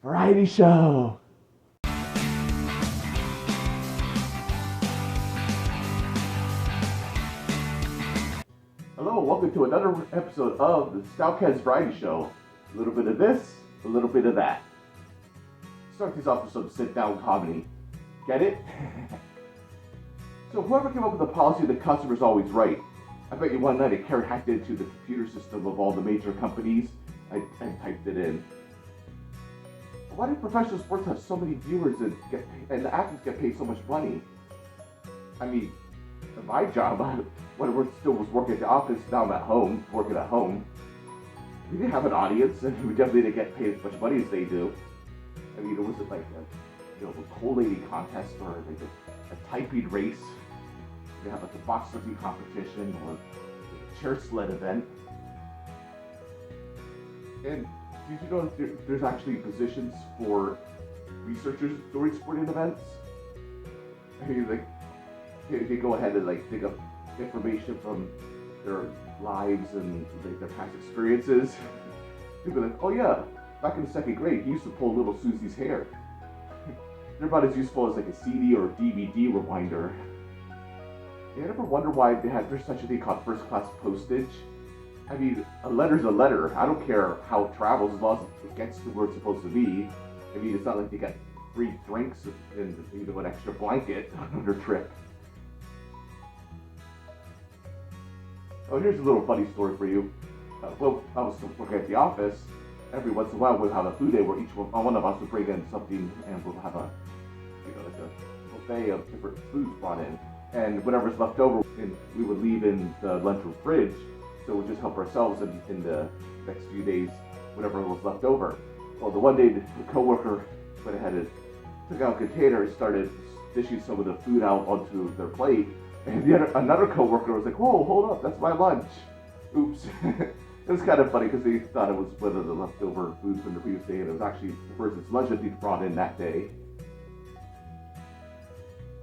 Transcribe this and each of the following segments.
Variety Show! Hello, welcome to another episode of the Stalkaz Variety Show. A little bit of this, a little bit of that. Start these off with some sit-down comedy. Get it? So whoever came up with the policy the customer's always right, I bet you one night a carrot hacked into the computer system of all the major companies and typed it in. Why do professional sports have so many viewers and the athletes get paid so much money? I mean, my job, when I still was working at the office, now I'm at home, working at home. We didn't have an audience, and we definitely didn't get paid as much money as they do. I mean, it wasn't like a collating contest or like a typing race. You have like a box lifting competition or a chair sled event. And did you know there's actually positions for researchers during sporting events? I mean, like, they go ahead and like dig up information from their lives and like their past experiences. They'll be like, oh yeah, back in the second grade, he used to pull little Susie's hair. They're about as useful as like a CD or DVD rewinder. You ever wonder why there's such a thing called first class postage? I mean, a letter's a letter. I don't care how it travels as long as it gets to where it's supposed to be. I mean, it's not like they got free drinks and an extra blanket on their trip. Oh, here's a little funny story for you. Well, I was working at the office. Every once in a while, we'll have a food day where each one of us would bring in something, and we'll have a buffet of different foods brought in. And whatever's left over, we would leave in the lunchroom fridge. So we'll just help ourselves in the next few days, whatever was left over. Well, the one day the coworker went ahead and took out a container and started dishing some of the food out onto their plate. And another coworker was like, whoa, hold up, that's my lunch. Oops. It was kind of funny because they thought it was one of the leftover food from the previous day, and it was actually the person's lunch that they brought in that day.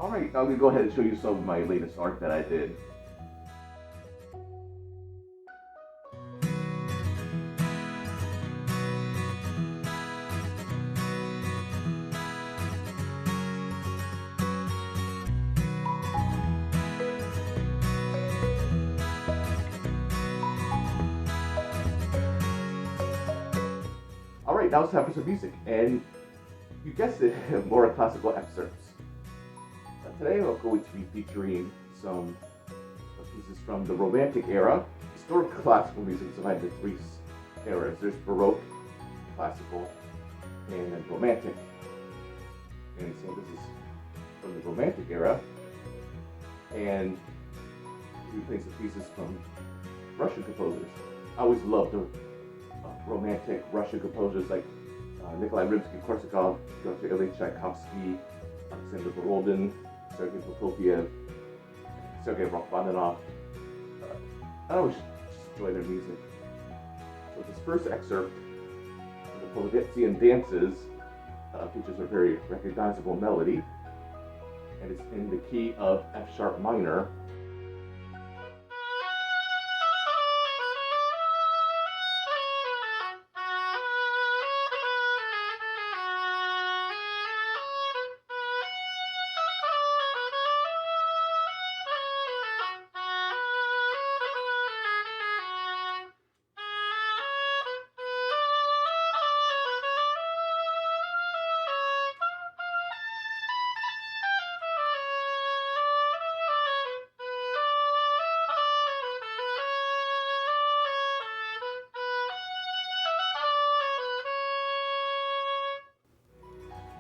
All right, I'm going to go ahead and show you some of my latest art that I did. Alright, now it's time for some music, and you guessed it, more classical excerpts. Today I'm going to be featuring some pieces from the Romantic era. Historic classical music divided into three eras. There's Baroque, Classical, and Romantic. And so this is from the Romantic era, and we play some pieces from Russian composers. I always loved the Romantic Russian composers like Nikolai, Rimsky-Korsakov, Pyotr, Ilyich, Tchaikovsky, Borodin, Sergei Prokofiev, Sergei Rachmaninoff. I always just enjoy their music. So this first excerpt, the Polovetsian dances, features a very recognizable melody, and it's in the key of F sharp minor.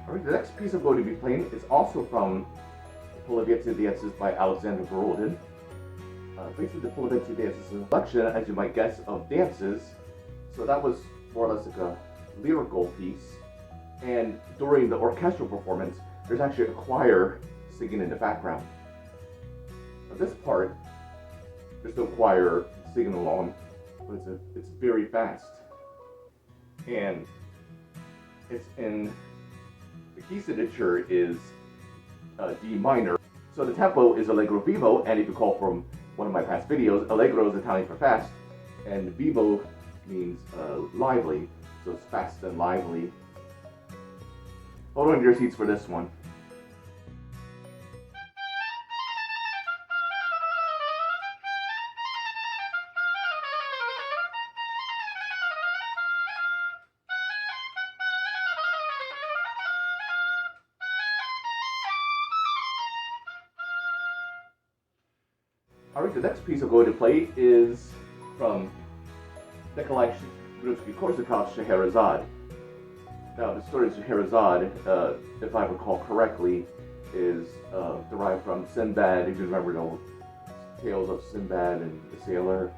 Alright, the next piece I'm going to be playing is also from the Polovetsian dances by Alexander Borodin. Basically, the Polovetsian dances is a collection, as you might guess, of dances. So that was more or less like a lyrical piece. And during the orchestral performance, there's actually a choir singing in the background. Now this part, there's no choir singing along, but it's very fast. And it's in the key signature is D minor. So the tempo is Allegro vivo, and if you recall from one of my past videos, Allegro is Italian for fast, and vivo means lively, so it's fast and lively. Hold on to your seats for this one. Alright, the next piece I'm going to play is from Nikolai Rimsky-Korsakov's Scheherazade. Now, the story of Scheherazade, if I recall correctly, is derived from Sinbad. If you remember the tales of Sinbad and the sailor,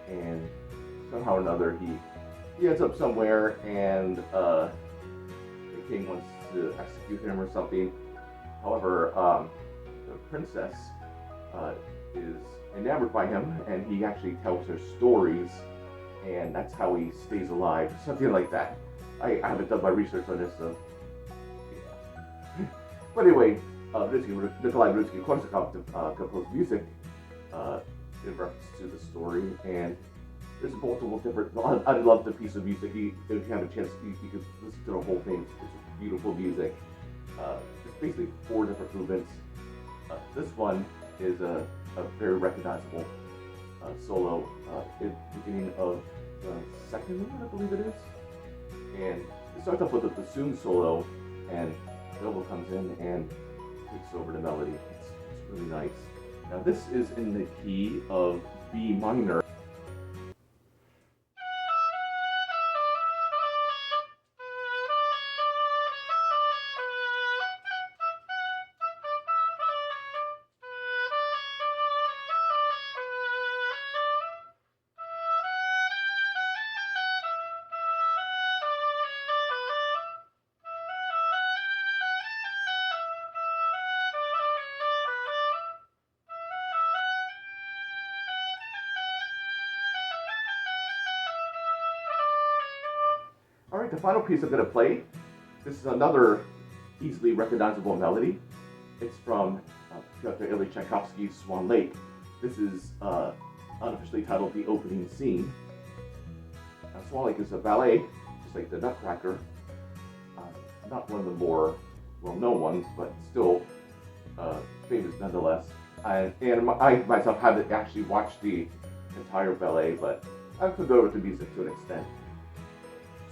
and somehow or another he ends up somewhere, and the king wants to execute him or something. However, the princess is enamored by him, and he actually tells her stories, and that's how he stays alive, something like that. I haven't done my research on this, so yeah. But anyway, Nikolai Rimsky-Korsakov composed music in reference to the story, and there's multiple different. I love the piece of music. If you have a chance, you can listen to the whole thing. It's beautiful music. It's basically 4 different movements. This one is a very recognizable solo in the beginning of the second movement, I believe it is. And it starts off with a bassoon solo, and the oboe comes in and takes over the melody. It's really nice. Now this is in the key of B minor. Alright, the final piece I'm going to play, this is another easily recognizable melody. It's from Pyotr Ilyich Tchaikovsky's Swan. This is unofficially titled The Opening Scene. Now, Swan is a ballet, just like the Nutcracker. Not one of the more well-known ones, but still famous nonetheless. And I myself haven't actually watched the entire ballet, but I'm familiar with the music to an extent.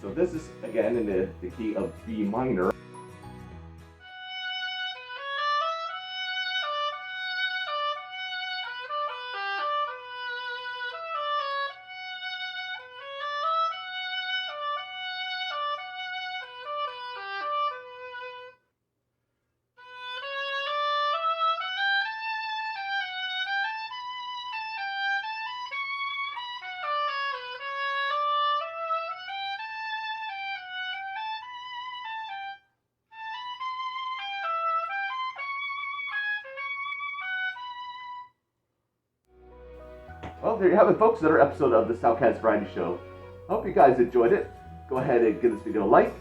So this is, again, in the key of B minor. Well, there you have it, folks. Another episode of the Stalkaz Variety Show. I hope you guys enjoyed it. Go ahead and give this video a like,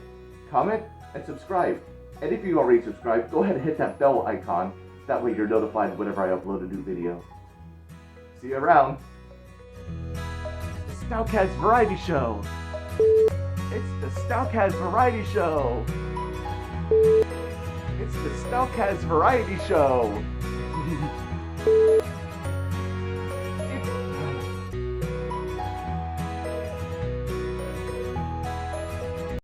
comment, and subscribe. And if you already subscribed, go ahead and hit that bell icon. That way you're notified whenever I upload a new video. See you around. The Stalkaz Variety Show. It's the Stalkaz Variety Show. It's the Stalkaz Variety Show.